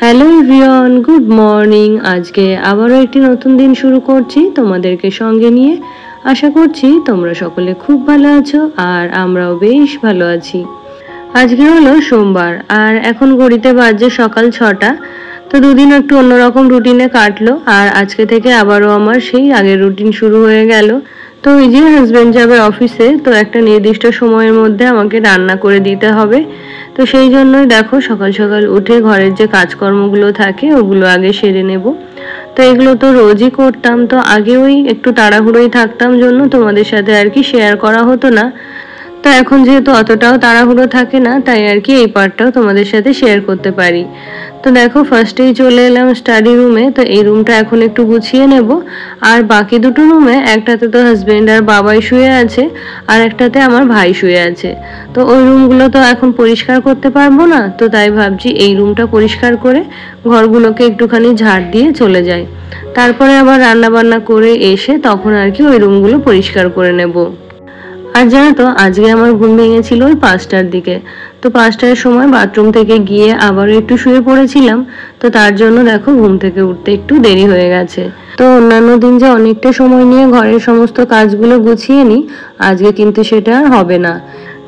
Hello everyone, good morning. আজকে আবারও একটি নতুন দিন শুরু করছি তোমাদেরকে সঙ্গে নিয়ে। আশা করছি তোমরা সকলে খুব ভালো আছো আর আমরাও বেশ ভালো আছি। আজকে হলো সোমবার আর এখন ঘড়িতে বাজে সকাল 6টা। তো দুদিন একটু অন্যরকম রুটিনে কাটলো আর আজকে থেকে আবারও আমার সেই আগের রুটিন শুরু হয়ে গেল। তো এই যে হাজব্যান্ড যাবে অফিসে, তো একটা নির্দিষ্ট সময়ের মধ্যে আমাকে রান্না করে দিতে হবে। তো সেই জন্যই দেখো সকাল সকাল উঠে ঘরের যে কাজকর্মগুলো থাকে ওগুলো আগে সেরে নেব। তো এগুলো তো রোজই করতাম, তো আগে ওই একটু তাড়াহুড়োই থাকতাম জন্য তোমাদের সাথে আর কি শেয়ার করা হতো না। তো এখন যেহেতু অতটাও তাড়াহুড়ো থাকে না, তাই আর কি এই পার্টটাও তোমাদের সাথে শেয়ার করতে পারি। তো দেখো ফার্স্টেই চলে এলাম স্টাডি রুমে। তো এই রুমটা এখন একটু গুছিয়ে নেব। আর বাকি দুটো রুমে, একটাতে তো হাজবেন্ড আর বাবাই শুয়ে আছে আর একটাতে আমার ভাই শুয়ে আছে। তো ওই রুমগুলো তো এখন পরিষ্কার করতে পারবো না, তো তাই ভাবছি এই রুমটা পরিষ্কার করে ঘরগুলোকে একটুখানি ঝাড় দিয়ে চলে যাই। তারপরে আবার রান্না বান্না করে এসে তখন আর কি ওই রুমগুলো পরিষ্কার করে নেব। আর জানো তো আজকে আমার ঘুম ভেঙেছিল ওই 5টার দিকে। তো 5টার সময় বাথরুম থেকে গিয়ে আবারও একটু শুয়ে পড়েছিলাম। তো তার জন্য দেখো ঘুম থেকে উঠতে একটু দেরি হয়ে গেছে। তো অন্যান্য দিন যে অনেকটা সময় নিয়ে ঘরের সমস্ত কাজগুলো গুছিয়ে নিই, আজকে কিন্তু সেটা আর হবে না।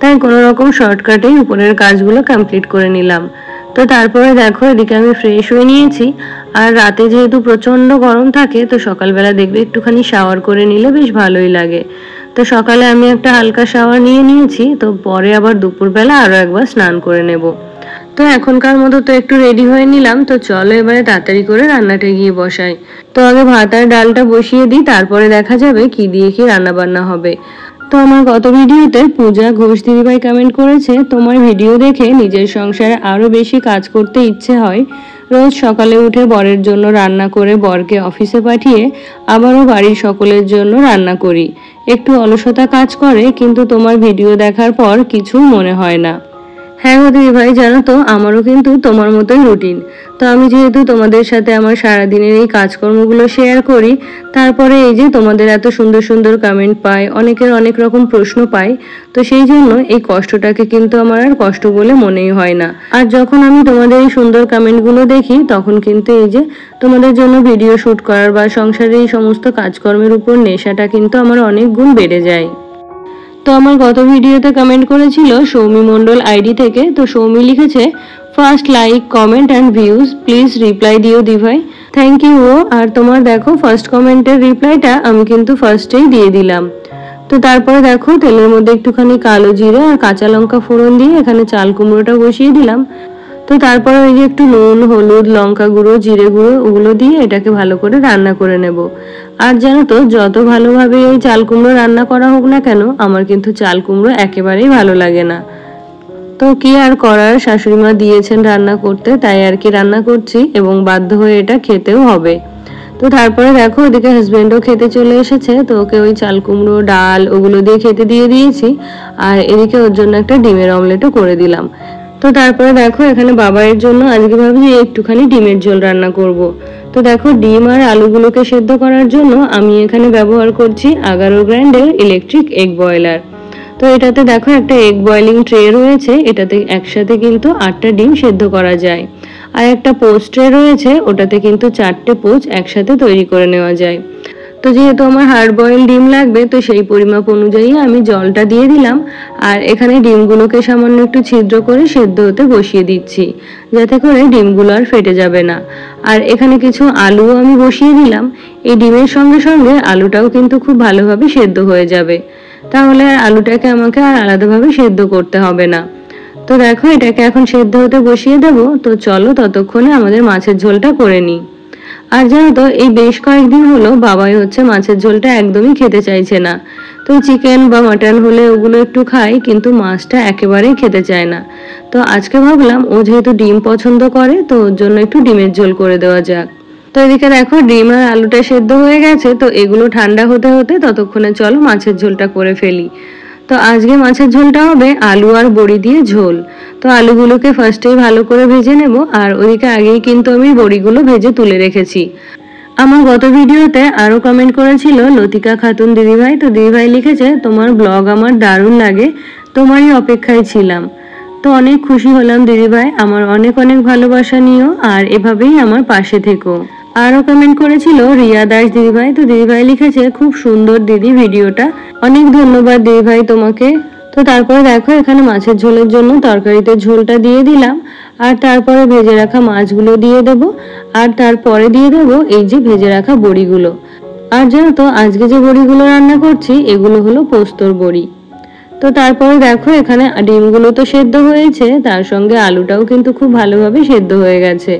তাই কোনো রকম শর্টকাটেই উপরের কাজগুলো কমপ্লিট করে নিলাম। তো তারপরে দেখো এদিকে আমি ফ্রেশ হয়ে নিয়েছি। আর রাতে যেহেতু প্রচন্ড গরম থাকে, তো সকালবেলা দেখবে একটুখানি শাওয়ার করে নিলে বেশ ভালোই লাগে। তো সকালে আমি একটা হালকা শাওয়ার নিয়ে নিয়েছি, তো পরে আবার দুপুরবেলা আরো একবার স্নান করে নেব। তো এখনকার মতো তো একটু রেডি হয়ে নিলাম। তো চলো এবারে তাড়াতাড়ি করে রান্নাটা গিয়ে বসাই। তো আগে ভাত আর ডালটা বসিয়ে দিই, তারপরে দেখা যাবে কি দিয়ে কি রান্না বান্না হবে। তো আমার গত ভিডিওতে পূজা ঘোষ দিদিভাই কমেন্ট করেছে, তোমার ভিডিও দেখে নিজের সংসারে আরো বেশি কাজ করতে ইচ্ছে হয়। রোজ সকালে উঠে বরের জন্য রান্না করে বরকে অফিসে পাঠিয়ে আবারও বাড়ির সকলের জন্য রান্না করি। একটু অলসতা কাজ করে, কিন্তু তোমার ভিডিও দেখার পর কিছু মনে হয় না। হ্যাঁ গো দিদিভাই, জানো তো আমারও কিন্তু তোমার মতোই রুটিন। তো আমি যেহেতু তোমাদের সাথে আমার সারাদিনের এই কাজকর্মগুলো শেয়ার করি, তারপরে এই যে তোমাদের এত সুন্দর সুন্দর কমেন্ট পাই, অনেকের অনেক রকম প্রশ্ন পাই। তো সেই জন্য এই কষ্টটাকে কিন্তু আমার আর কষ্ট বলে মনেই হয় না। আর যখন আমি তোমাদের এই সুন্দর কমেন্টগুলো দেখি, তখন কিন্তু এই যে তোমাদের জন্য ভিডিও শুট করার বা সংসারের এই সমস্ত কাজকর্মের উপর নেশাটা কিন্তু আমার অনেক গুণ বেড়ে যায়। তো আমার গত ভিডিওতে কমেন্ট করেছিল সৌমি মণ্ডল আইডি থেকে। তো সৌমি লিখেছে, first like comment and views, please reply দিও দিভাই। Thank you. আর তোমার দেখো ফার্স্ট কমেন্টের রিপ্লাইটা আমি কিন্তু ফার্স্টেই দিয়ে দিলাম। তো তারপরে দেখো তেলের মধ্যে একটুখানি কালো জিরে আর কাঁচা লঙ্কা ফোড়ন দিয়ে এখানে চাল কুমড়োটা বসিয়ে দিলাম। তো তারপরে ওই যে একটু নুন, হলুদ, লঙ্কা গুঁড়ো, জিরে গুঁড়ো ওগুলো দিয়ে এটাকে ভালো করে রান্না করে নেব। আর জানো তো যত ভালোভাবে এই চাল কুমড়ো রান্না করা হোক না কেন, আমার কিন্তু চাল কুমড়ো একেবারেই ভালো লাগে না। তো কি আর করার, শাশুড়ি মা দিয়েছেন রান্না করতে, তাই আর কি রান্না করছি এবং বাধ্য হয়ে এটা খেতেও হবে। তো তারপরে দেখো ওদিকে হাজবেন্ডও খেতে চলে এসেছে। তো ওকে ওই চাল কুমড়ো, ডাল ওগুলো দিয়ে খেতে দিয়ে দিয়েছি। আর এদিকে ওর জন্য একটা ডিমের অমলেটও করে দিলাম। তো তারপরে দেখো এখানে বাবাইয়ের জন্য আজকে ভাবছি একটুখানি ডিমের ঝোল রান্না করব। তো দেখো ডিম আর আলুগুলোকে সেদ্ধ করার জন্য আমি এখানে ব্যবহার করছি 11 গ্র্যান্ডের ইলেকট্রিক এগ বয়লার। তো এটাতে দেখো একটা এগ বয়লিং ট্রে রয়েছে, এটাতে একসাথে কিন্তু 8টা ডিম সেদ্ধ করা যায়। আর একটা পোচ ট্রে রয়েছে, ওটাতে কিন্তু 4টে পোচ একসাথে তৈরি করে নেওয়া যায়। তো যেহেতু আমার হার্ড বয়েল ডিম লাগবে, তো সেই পরিমাপ অনুযায়ী আমি জলটা দিয়ে দিলাম। আর এখানে ডিমগুলোকে সামান্য একটু ছিদ্র করে সেদ্ধ হতে বসিয়ে দিচ্ছি, যাতে করে ডিমগুলো আর ফেটে যাবে না। আর এখানে কিছু আলুও আমি বসিয়ে দিলাম। এই ডিমের সঙ্গে সঙ্গে আলুটাও কিন্তু খুব ভালোভাবে সেদ্ধ হয়ে যাবে, তাহলে আর আলুটাকে আমাকে আর আলাদাভাবে সেদ্ধ করতে হবে না। তো দেখো এটাকে এখন সেদ্ধ হতে বসিয়ে দেবো। তো চলো ততক্ষণে আমাদের মাছের ঝোলটা করে নিই। আর জানো তো এই বেশ কয়েকদিন হলো বাবাই হচ্ছে মাছের ঝোলটা একদমই খেতে চাইছে না। তো চিকেন বা মাটন হলে ওগুলো একটু খাই, কিন্তু মাছটা একেবারেই খেতে চায় না। তো আজকে ভাবলাম ও যেহেতু ডিম পছন্দ করে, তো ওর জন্য একটু ডিমের ঝোল করে দেওয়া যাক। তো এদিকে দেখো ডিম আর আলুটা সেদ্ধ হয়ে গেছে। তো এগুলো ঠান্ডা হতে হতে ততক্ষণে চলো মাছের ঝোলটা করে ফেলি। তো আজকে মাছের ঝোলটা হবে আলু আর বড়ি দিয়ে ঝোল। তো আলুগুলোকে ফার্স্টেই ভালো করে ভেজে নেব। আর ওদিকে আগেই কিন্তু আমি বড়িগুলো ভেজে তুলে রেখেছি। আমার গত ভিডিওতে আরো কমেন্ট করেছিল লতিকা খাতুন দিদিভাই। তো দিদিভাই লিখেছে, তোমার ব্লগ আমার দারুণ লাগে, তোমারই অপেক্ষায় ছিলাম। তো তো অনেক খুশি হলাম দিদিভাই, আমার অনেক অনেক ভালোবাসা নিও আর এভাবেই আমার পাশে থেকো। আরও কমেন্ট করেছিল রিয়া দাস দিদিভাই। তো দিদিভাই লিখেছে খুব সুন্দর দিদি ভিডিওটা, অনেক ধন্যবাদ দিদিভাই তোমাকে। তো তারপরে দেখো এখানে মাছের ঝোলের জন্য তরকারিতে ঝোলটা দিয়ে দিলাম, আর তারপরে ভেজে রাখা মাছগুলো দিয়ে দেব, আর তারপরে দিয়ে দেব এই যে ভেজে রাখা বড়িগুলো। আর জানো তো আজকে যে বড়িগুলো রান্না করছি এগুলো হলো পোস্তর বড়ি। তো তারপরে দেখো এখানে ডিমগুলো তো সেদ্ধ হয়েছে, তার সঙ্গে আলুটাও কিন্তু খুব ভালোভাবে সেদ্ধ হয়ে গেছে।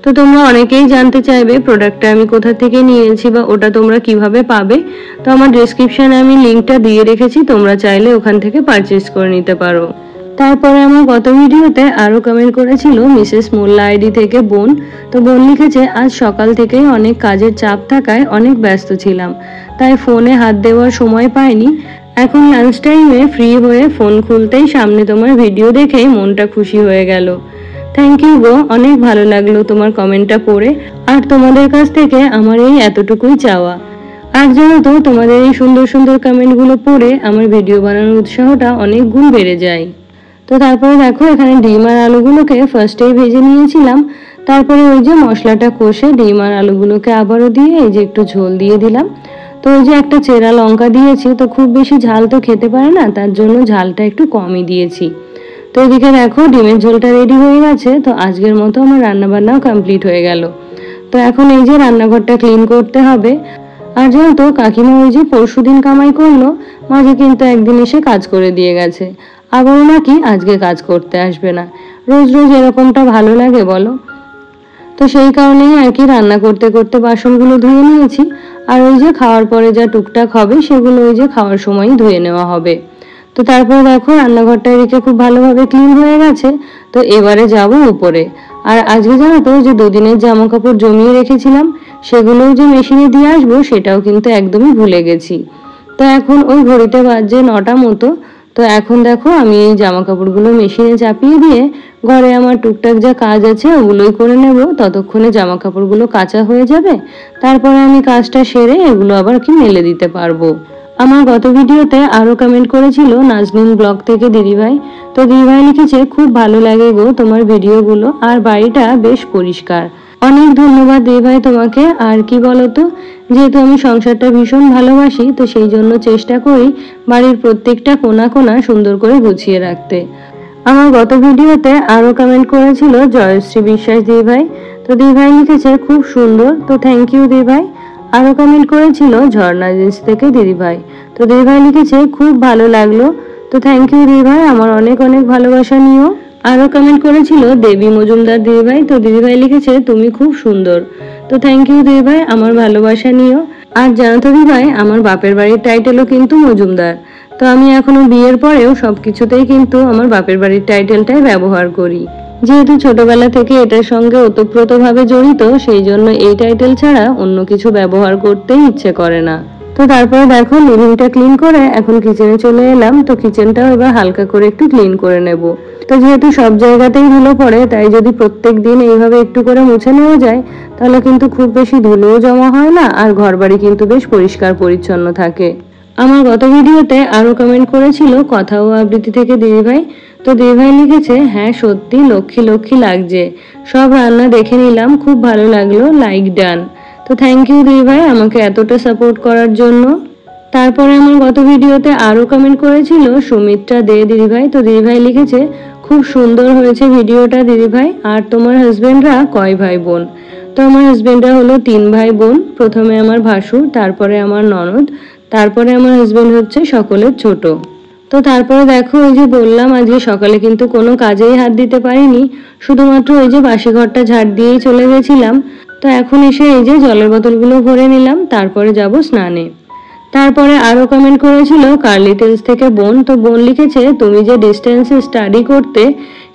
তো তোমরা অনেকেই জানতে চাইবে প্রোডাক্টটা আমি কোথা থেকে নিয়েছি বা ওটা তোমরা কিভাবে পাবে। তো আমার ডেসক্রিপশনে আমি লিঙ্কটা দিয়ে রেখেছি, তোমরা চাইলে ওখান থেকে পারচেস করে নিতে পারো। তারপরে আমার গত ভিডিওতে আরও কমেন্ট করেছিল মিসেস মোল্লা আইডি থেকে বোন। তো বোন লিখেছে আজ সকাল থেকেই অনেক কাজের চাপ থাকায় অনেক ব্যস্ত ছিলাম, তাই ফোনে হাত দেওয়ার সময় পাইনি। এখন লাঞ্চ টাইমে ফ্রি হয়ে ফোন খুলতেই সামনে তোমার ভিডিও দেখেই মনটা খুশি হয়ে গেল। থ্যাংক ইউ গো, অনেক ভালো লাগলো তোমার কমেন্টটা পড়ে। আর তোমাদের কাছ থেকে আমার এই এতটুকুই চাওয়া। আর জানো তো তোমাদের এই সুন্দর সুন্দর কমেন্টগুলো পড়ে আমার ভিডিও বানানোর উৎসাহটা অনেক গুণ বেড়ে যায়। তো তারপরে দেখো এখানে ডিম আর আলুগুলোকে ফার্স্টেই ভেজে নিয়েছিলাম, তারপরে ওই যে মশলাটা কষে ডিম আর আলুগুলোকে আবারও দিয়ে এই যে একটু ঝোল দিয়ে দিলাম। তো ওই যে একটা চেরা লঙ্কা দিয়েছি, তো খুব বেশি ঝাল তো খেতে পারে না, তার জন্য ঝালটা একটু কমই দিয়েছি। তো এদিকে দেখো ডিমের ঝোলটা রেডি হয়ে গেছে। তো আজকের মতো আমার রান্নাবান্নাও কমপ্লিট হয়ে গেল। তো এখন এই যে রান্নাঘরটা ক্লিন করতে হবে। আর জানো তো কাকিমা ওই যে পরশুদিন কামাই করলো, মাঝে কিন্তু একদিন এসে কাজ করে দিয়ে গেছে, আবারও নাকি আজকে কাজ করতে আসবে না। রোজ রোজ এরকমটা ভালো লাগে বলো? তো সেই কারণেই আর কি রান্না করতে করতে বাসনগুলো ধুয়ে নিয়েছি, আর ওই যে খাওয়ার পরে যা টুকটাক হবে সেগুলো ওই যে খাওয়ার সময়ই ধুয়ে নেওয়া হবে। তো তারপরে দেখো রান্নাঘরটা এদিকে খুব ভালোভাবে ক্লিন হয়ে গেছে। তো এবারে যাব উপরে। আর আজকে জানো তো যে দুদিনের জামা কাপড় জমিয়ে রেখেছিলাম সেগুলোও যে মেশিনে দিয়ে আসবো সেটাও কিন্তু একদমই ভুলে গেছি। তো এখন ওই ঘড়িতে বাজে 9টা মতো। তো এখন দেখো আমি এই জামা কাপড়গুলো মেশিনে চাপিয়ে দিয়ে ঘরে আমার টুকটাক যা কাজ আছে ওগুলোই করে নেব, ততক্ষণে জামা কাপড়গুলো কাঁচা হয়ে যাবে। তারপরে আমি কাজটা সেরে এগুলো আবার কি মেলে দিতে পারবো। আমার গত ভিডিওতে আরও কমেন্ট করেছিল নাজনীন ব্লগ থেকে দিদিভাই। তো দিদিভাই লিখেছে খুব ভালো লাগে গো তোমার ভিডিওগুলো, আর বাড়িটা বেশ পরিষ্কার। অনেক ধন্যবাদ দিদিভাই তোমাকে। আর কি বলতো, যেহেতু আমি সংসারটা ভীষণ ভালোবাসি, তো সেই জন্য চেষ্টা করি বাড়ির প্রত্যেকটা কোণা কোণা সুন্দর করে গুছিয়ে রাখতে। আমার গত ভিডিওতে আরও কমেন্ট করেছিল জয়শ্রী বিশ্বাস দিদিভাই। তো দিদিভাই লিখেছে খুব সুন্দর। তো থ্যাংক ইউ দিদিভাই। আরও কমেন্ট করেছিল ঝর্ণা জিন্স থেকে দিদিভাই। তো দিদিভাই লিখেছে খুব ভালো লাগলো। তো থ্যাংক ইউ দিদিভাই, আমার অনেক অনেক ভালোবাসা নিও। আরও কমেন্ট করেছিল দেবী মজুমদার দিদিভাই। তো দিদিভাই লিখেছে তুমি খুব সুন্দর। তো থ্যাংক ইউ দিদিভাই, আমার ভালোবাসা নিও। আর জানো তো দিদিভাই আমার বাপের বাড়ির টাইটেলও কিন্তু মজুমদার। তো আমি এখনো বিয়ের পরেও সবকিছুতেই কিন্তু আমার বাপের বাড়ির টাইটেলটাই ব্যবহার করি। যেহেতু ছোটবেলা থেকে এটার সঙ্গে ওতপ্রোতভাবে জড়িত, সেই জন্য এই টাইটেল ছাড়া অন্য কিছু ব্যবহার করতেই ইচ্ছে করে না। তো তারপরে দেখো লিভিংটা ক্লিন করে এখন কিচেনে চলে এলাম। তো কিচেনটাও এবার হালকা করে একটু ক্লিন করে নেব। তো যেহেতু সব জায়গাতেই ধুলো পড়ে, তাই যদি প্রত্যেক দিন এইভাবে একটু করে মুছে নেওয়া যায় তাহলে কিন্তু খুব বেশি ধুলোও জমা হয় না, আর ঘরবাড়ি কিন্তু বেশ পরিষ্কার পরিচ্ছন্ন থাকে। আমার গত ভিডিওতে আরও কমেন্ট করেছিল কথা ও আবৃত্তি থেকে দিদিভাই। তো দিদিভাই লিখেছে হ্যাঁ সত্যি লক্ষ্মী লক্ষ্মী লাগছে, সব রান্না দেখে নিলাম, খুব ভালো লাগলো, লাইক ডান। তো থ্যাংক ইউ দিদিভাই আমাকে এতটা সাপোর্ট করার জন্য। তারপরে আমার গত ভিডিওতে আরও কমেন্ট করেছিল সুমিত্রা দে দিদিভাই। তো দিদিভাই লিখেছে খুব সুন্দর হয়েছে ভিডিওটা দিদিভাই। আর তোমার হাজবেন্ডরা কয় ভাই বোন? তো আমার হাজবেন্ডরা হলো 3 ভাই বোন। প্রথমে আমার ভাসুর, তারপরে আমার ননদ, তারপরে আমার হাজবেন্ড হচ্ছে সকলের ছোট। তো তারপরে দেখো ওই যে বললাম আজকে সকালে কিন্তু কোনো কাজেই হাত দিতে পারিনি, শুধুমাত্র ওই যে বাসি ঘরটা ঝাড় দিয়েই চলে গেছিলাম। তো এখন এসে এই যে জলের বোতলগুলো ভরে নিলাম, তারপরে যাব স্নানে। তারপরে আরও কমেন্ট করেছিল কার্লি টেলস থেকে বোন। তো বোন লিখেছে তুমি যে ডিস্টেন্সে স্টাডি করতে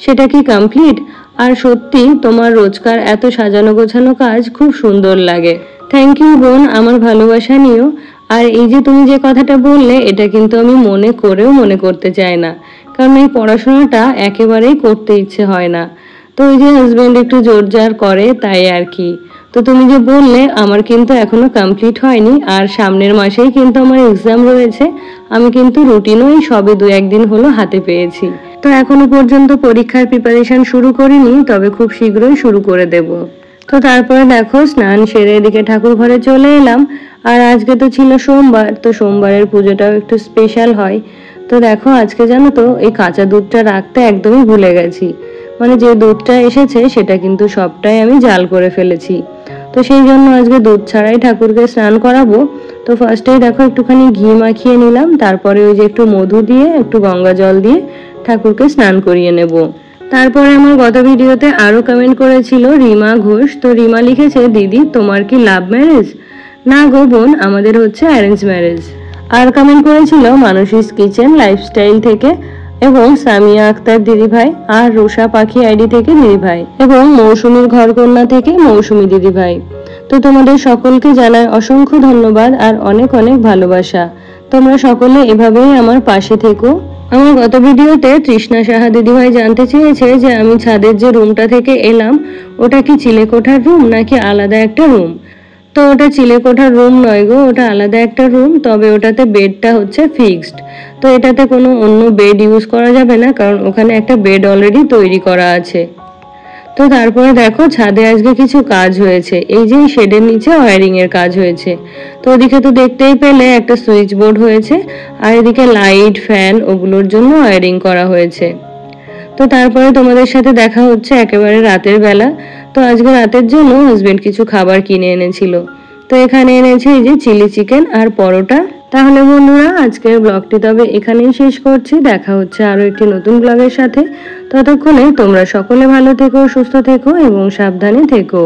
সেটা কি কমপ্লিট? আর সত্যি তোমার রোজকার এত সাজানো গোছানো কাজ খুব সুন্দর লাগে। থ্যাংক ইউ বোন, আমার ভালোবাসা নিও। আর এই যে তুমি যে কথাটা বললে এটা কিন্তু আমি মনে করেও মনে করতে চাই না, কারণ এই পড়াশোনাটা একেবারেই করতে ইচ্ছে হয় না। তো ওই যে হাজবেন্ড একটু জোরজার করে তাই আর কি। তো তুমি যে বললে আমার কিন্তু এখনো কমপ্লিট হয়নি, আর সামনের মাসেই কিন্তু আমার এক্সাম রয়েছে। আমি কিন্তু রুটিনও এই সবে 2-1 দিন হলো হাতে পেয়েছি। তো তো এখনো পর্যন্ত পরীক্ষার প্রিপারেশন শুরু করিনি, তবে খুব শীঘ্রই শুরু করে দেব। তো তারপরে দেখো স্নান সেরে এদিকে ঠাকুর ঘরে চলে এলাম। আর আজকে তো ছিল সোমবার, তো সোমবারের পুজোটাও একটু স্পেশাল হয়। তো দেখো আজকে জানো তো এই কাঁচা দুধটা রাখতে একদমই ভুলে গেছি। মানে যে দুধটা এসেছে সেটা কিন্তু সবটাই আমি জাল করে ফেলেছি। তো সেই জন্য আজকে দুধ ছাড়াই ঠাকুরকে স্নান করাবো। তো ফার্স্টেই দেখো একটুখানি ঘি মাখিয়ে নিলাম, তারপরে ওই যে একটু মধু দিয়ে একটু গঙ্গা জল দিয়ে ঠাকুরকে স্নান করিয়ে নেব। তারপরে আমার গত ভিডিওতে আরো কমেন্ট করেছিল রিমা ঘোষ। তো রিমা লিখেছে, দিদি তোমার কি লাভ ম্যারেজ? না গো বোন, আমাদের হচ্ছে অ্যারেঞ্জ ম্যারেজ। আর কমেন্ট করেছিল মানসীস কিচেন লাইফস্টাইল থেকে, এবং সামিয়া আক্তার দিদিভাই, আর রুষা পাখি আইডি থেকে দিদিভাই, এবং মৌসুমীর ঘরকন্যা থেকে মৌসুমী দিদিভাই। তো তোমাদের সকলকে জানাই অসংখ্য ধন্যবাদ আর অনেক অনেক ভালোবাসা। তোমরা সকলে এভাবেই আমার পাশে থেকো। আমার গত ভিডিওতে তৃষ্ণা সাহা দিদিভাই জানতে চেয়েছে যে আমি ছাদের যে রুমটা থেকে এলাম ওটা কি চিলেকোঠার রুম নাকি আলাদা একটা রুম। তো ওটা চিলেকোঠার রুম নয় গো, ওটা আলাদা একটা রুম, তবে ওটাতে বেডটা হচ্ছে ফিক্সড। তো এটাতে কোনো অন্য বেড ইউজ করা যাবে না, কারণ ওখানে একটা বেড অলরেডি তৈরি করা আছে। তো তারপরে দেখো ছাদে আজকে কিছু কাজ হয়েছে, এই যে শেডের নিচে ওয়্যারিং এর কাজ হয়েছে। তো ওদিকে তো দেখতেই পেলে একটা সুইচ বোর্ড হয়েছে, আর এদিকে লাইট ফ্যান ওগুলোর জন্য ওয়্যারিং করা হয়েছে। তো তারপরে তোমাদের সাথে দেখা হচ্ছে একেবারে রাতের বেলা। তো আজকে রাতের জন্য হাজবেন্ড কিছু খাবার কিনে এনেছিল। তো এখানে এনেছে এই যে চিলি চিকেন আর পরোটা। তাহলে বন্ধুরা আজকের ব্লগটি তবে এখানেই শেষ করছি, দেখা হচ্ছে আরো একটি নতুন ব্লগের সাথে। ততক্ষণে তোমরা সকলে ভালো থেকো, সুস্থ থেকো এবং সাবধানে থেকো।